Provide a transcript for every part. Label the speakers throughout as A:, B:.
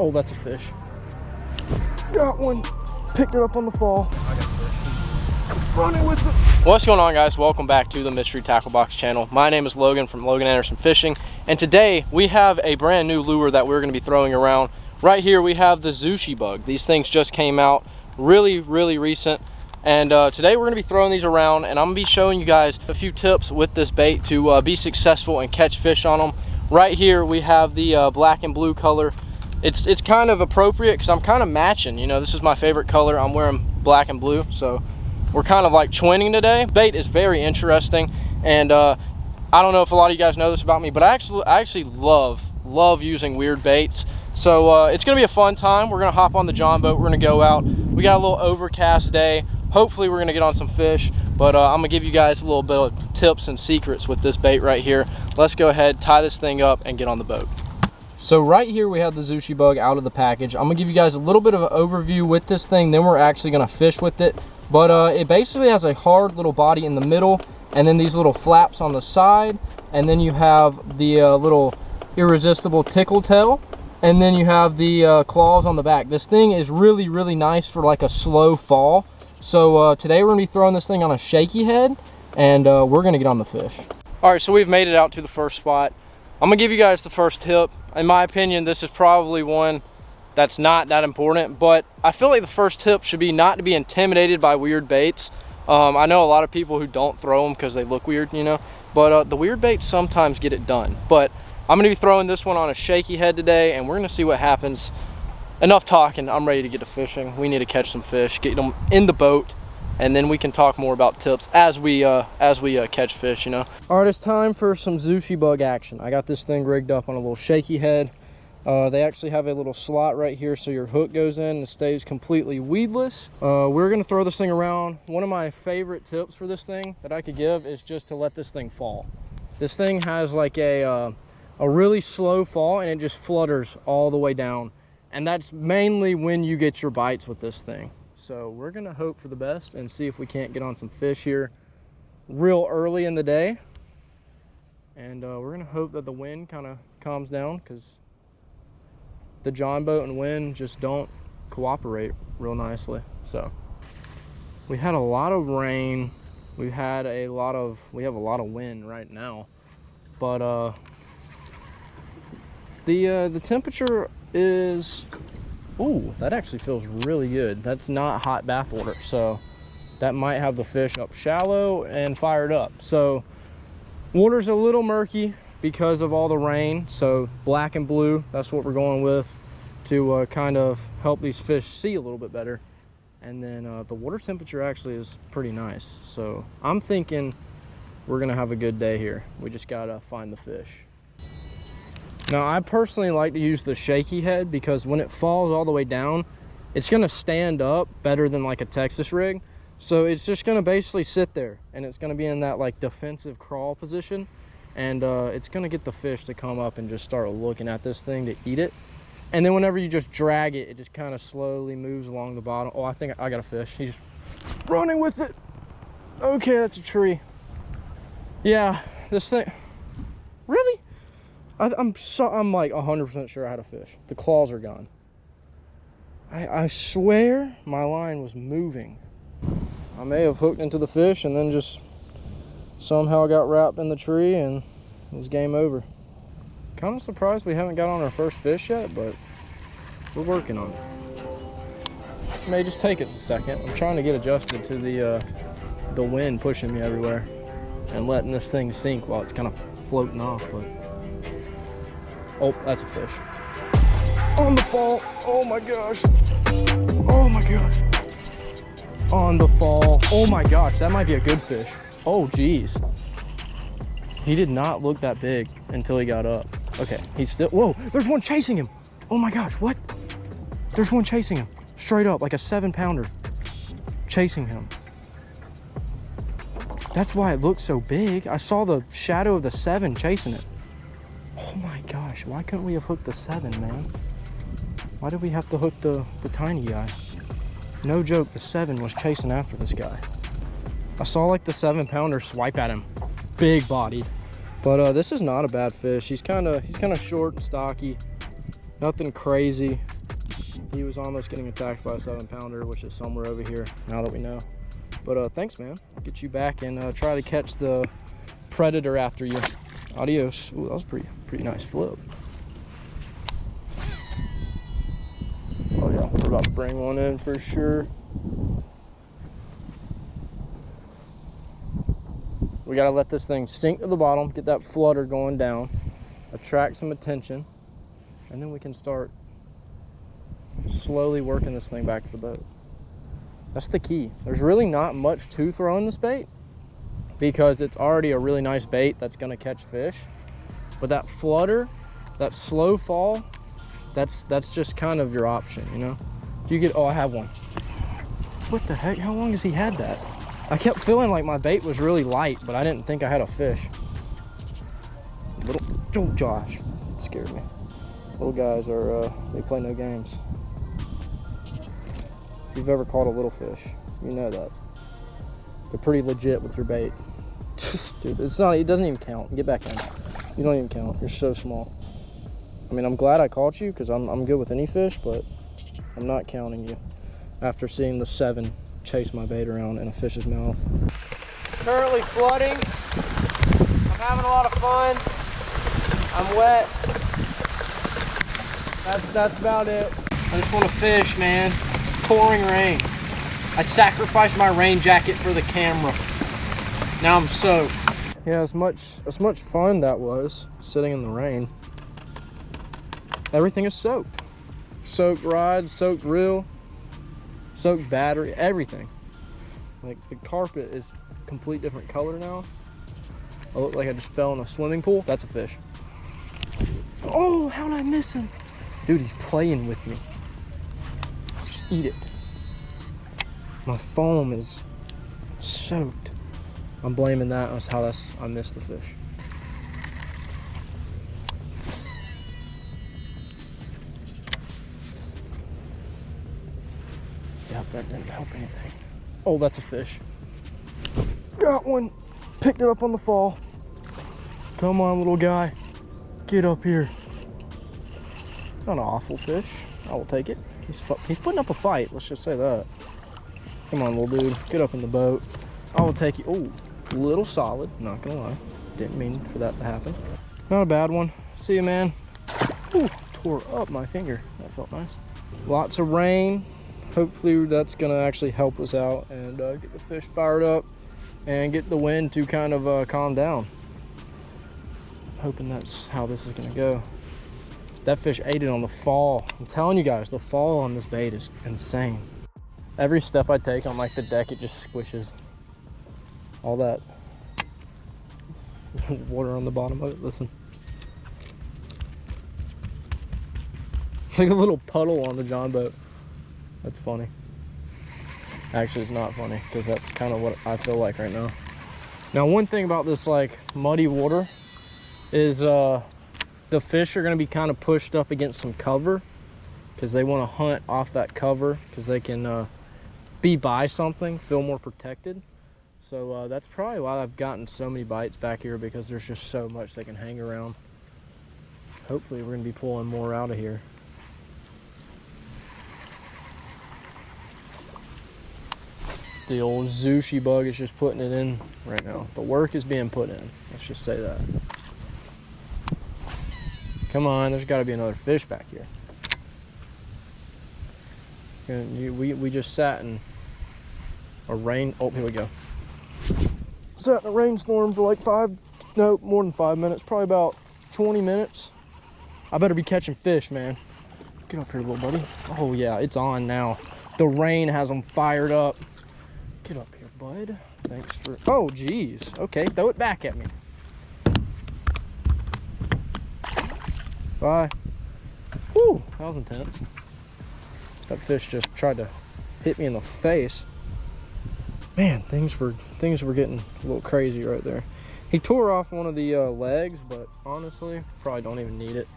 A: Oh, that's a fish. Got one. Picked it up on the fall. I got fish. Running with it. What's going on, guys? Welcome back to the Mystery Tackle Box channel. My name is Logan from Logan Anderson Fishing, and today we have a brand new lure that we're going to be throwing around. Right here we have the 𝗙𝗍𝗹𝗶𝗹 Bug. These things just came out really recent, and today we're going to be throwing these around, and I'm going to be showing you guys a few tips with this bait to be successful and catch fish on them. Right here we have the black and blue color. It's kind of appropriate because I'm kind of matching, you know, this is my favorite color. I'm wearing black and blue, so we're kind of like twinning today. Bait is very interesting, and I don't know if a lot of you guys know this about me, but I actually love using weird baits. So it's gonna be a fun time. We're gonna hop on the John boat. We're gonna go out. We got a little overcast day. Hopefully we're gonna get on some fish, but I'm gonna give you guys a little bit of tips and secrets with this bait right here. Let's go ahead, tie this thing up, and get on the boat. So right here we have the 𝗙𝗍𝗹𝗶𝗹 Bug out of the package. I'm gonna give you guys a little bit of an overview with this thing, then we're actually gonna fish with it. But it basically has a hard little body in the middle, and then these little flaps on the side, and then you have the little irresistible tickle tail, and then you have the claws on the back. This thing is really nice for like a slow fall. So today we're gonna be throwing this thing on a shaky head, and we're gonna get on the fish. All right, so we've made it out to the first spot. I'm gonna give you guys the first tip. In my opinion, this is probably one that's not that important, but I feel like the first tip should be not to be intimidated by weird baits. I know a lot of people who don't throw them because they look weird, you know, but the weird baits sometimes get it done. But I'm gonna be throwing this one on a shaky head today, and we're gonna see what happens. Enough talking, I'm ready to get to fishing. We need to catch some fish, get them in the boat, and then we can talk more about tips as we catch fish, you know. All right, it's time for some 𝗙𝗍𝗹𝗶𝗹 Bug action. I got this thing rigged up on a little shaky head. They actually have a little slot right here so your hook goes in and stays completely weedless. We're gonna throw this thing around. One of my favorite tips for this thing that I could give is just to let this thing fall. This thing has like a really slow fall, and it just flutters all the way down. And that's mainly when you get your bites with this thing. So we're gonna hope for the best and see if we can't get on some fish here real early in the day. And we're gonna hope that the wind kind of calms down, because the John boat and wind just don't cooperate real nicely. So we had a lot of rain, we have a lot of wind right now, but the temperature is, ooh, that actually feels really good. That's not hot bath water, so that might have the fish up shallow and fired up. So water's a little murky because of all the rain, so black and blue, that's what we're going with to kind of help these fish see a little bit better. And then the water temperature actually is pretty nice, so I'm thinking we're gonna have a good day here. We just gotta find the fish. Now I personally like to use the shaky head because when it falls all the way down, it's gonna stand up better than like a Texas rig. So it's just gonna basically sit there, and it's gonna be in that like defensive crawl position, and it's gonna get the fish to come up and just start looking at this thing to eat it. And then whenever you just drag it, it just kind of slowly moves along the bottom. Oh, I think I got a fish. He's running with it. Okay, that's a tree. Yeah, this thing, really? I'm like 100% sure I had a fish. The claws are gone. I swear my line was moving. I may have hooked into the fish and then just somehow got wrapped in the tree, and it was game over. Kind of surprised we haven't got on our first fish yet, but we're working on it. It may just take it a second. I'm trying to get adjusted to the wind pushing me everywhere and letting this thing sink while it's kind of floating off. But oh, that's a fish on the fall. Oh my gosh. Oh my gosh. On the fall. Oh my gosh, that might be a good fish. Oh geez, he did not look that big until he got up. Okay, he's still, whoa, there's one chasing him. Oh my gosh, what? There's one chasing him straight up, like a 7-pounder chasing him. That's why it looks so big. I saw the shadow of the 7 chasing it. Oh my gosh, why couldn't we have hooked the 7, man? Why did we have to hook the tiny guy? No joke, the 7 was chasing after this guy. I saw like the 7-pounder swipe at him, big bodied. But this is not a bad fish. He's kind of short and stocky. Nothing crazy. He was almost getting attacked by a 7-pounder, which is somewhere over here, now that we know. But thanks, man. I'll get you back and try to catch the predator after you. Adios. Ooh, that was pretty nice flip. Oh yeah, we're about to bring one in for sure. We gotta let this thing sink to the bottom, get that flutter going down, attract some attention, and then we can start slowly working this thing back to the boat. That's the key. There's really not much to throw in this bait because it's already a really nice bait that's gonna catch fish. But that flutter, that slow fall, that's just kind of your option, you know? If you get, oh, I have one. What the heck? How long has he had that? I kept feeling like my bait was really light, but I didn't think I had a fish. Oh, Josh, it scared me. Little guys are, they play no games. If you've ever caught a little fish, you know that. They're pretty legit with your bait. Dude, it doesn't even count. Get back in. You don't even count. You're so small. I mean, I'm glad I caught you because I'm good with any fish, but I'm not counting you after seeing the 7 chase my bait around in a fish's mouth. Currently flooding. I'm having a lot of fun. I'm wet. That's about it. I just want to fish, man. Pouring rain. I sacrificed my rain jacket for the camera. Now I'm soaked. Yeah, as much fun that was sitting in the rain. Everything is soaked. Soaked rod, soaked reel, soaked battery, everything. Like the carpet is a complete different color now. I look like I just fell in a swimming pool. That's a fish. Oh, how did I miss him? Dude, he's playing with me. Just eat it. My foam is soaked. I'm blaming that as how I missed the fish. Yep, that didn't help anything. Oh, that's a fish. Got one. Picked it up on the fall. Come on, little guy. Get up here. Not an awful fish. I will take it. He's putting up a fight. Let's just say that. Come on, little dude. Get up in the boat. I will take you. Oh, little solid. Not gonna lie. Didn't mean for that to happen. Not a bad one. See you, man. Ooh, tore up my finger. That felt nice. Lots of rain. Hopefully that's gonna actually help us out and get the fish fired up and get the wind to kind of calm down. Hoping that's how this is gonna go. That fish ate it on the fall. I'm telling you guys, the fall on this bait is insane. Every step I take on like the deck, it just squishes. All that water on the bottom of it, listen. It's like a little puddle on the John boat. That's funny. Actually, it's not funny because that's kind of what I feel like right now. Now, one thing about this like muddy water is the fish are going to be kind of pushed up against some cover because they want to hunt off that cover because they can be by something, feel more protected. So that's probably why I've gotten so many bites back here, because there's just so much they can hang around. Hopefully we're going to be pulling more out of here. The old 𝗙cie bug is just putting it in right now. The work is being put in. Let's just say that. Come on, there's got to be another fish back here. And we just sat in a rain. Oh, here we go. Sat in a rainstorm for like more than 5 minutes. Probably about 20 minutes. I better be catching fish, man. Get up here, little buddy. Oh yeah, it's on now. The rain has them fired up. Get up here, bud. Thanks for, oh geez. Okay, throw it back at me. Bye. Whew, that was intense. That fish just tried to hit me in the face. Man, things were getting a little crazy right there. He tore off one of the legs, but honestly, probably don't even need it.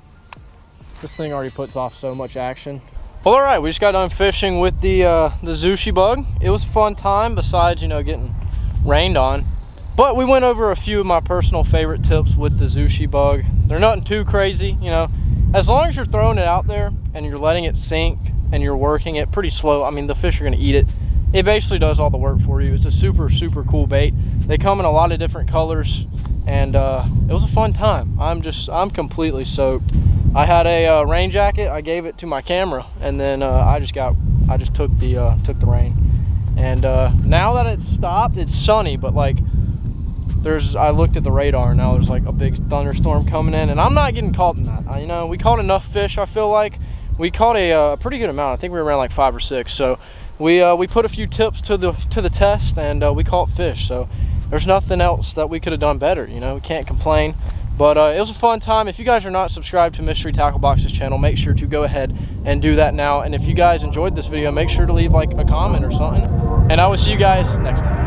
A: This thing already puts off so much action. Well, all right, we just got done fishing with the 𝗙cie bug. It was a fun time, besides, you know, getting rained on. But we went over a few of my personal favorite tips with the 𝗙cie bug. They're nothing too crazy, you know. as long as you're throwing it out there and you're letting it sink and you're working it pretty slow, I mean, the fish are gonna eat it. It basically does all the work for you. It's a super, super cool bait. They come in a lot of different colors, and it was a fun time. I'm completely soaked. I had a rain jacket. I gave it to my camera, and then I just took the rain. And now that it's stopped, it's sunny, but like I looked at the radar, and now there's like a big thunderstorm coming in, and I'm not getting caught in that. You know, we caught enough fish. I feel like we caught a pretty good amount. I think we were around like 5 or 6. So we put a few tips to the test, and we caught fish. So there's nothing else that we could have done better. You know, we can't complain. But it was a fun time. If you guys are not subscribed to Mystery Tackle Box's channel, make sure to go ahead and do that now. And if you guys enjoyed this video, make sure to leave like a comment or something. And I will see you guys next time.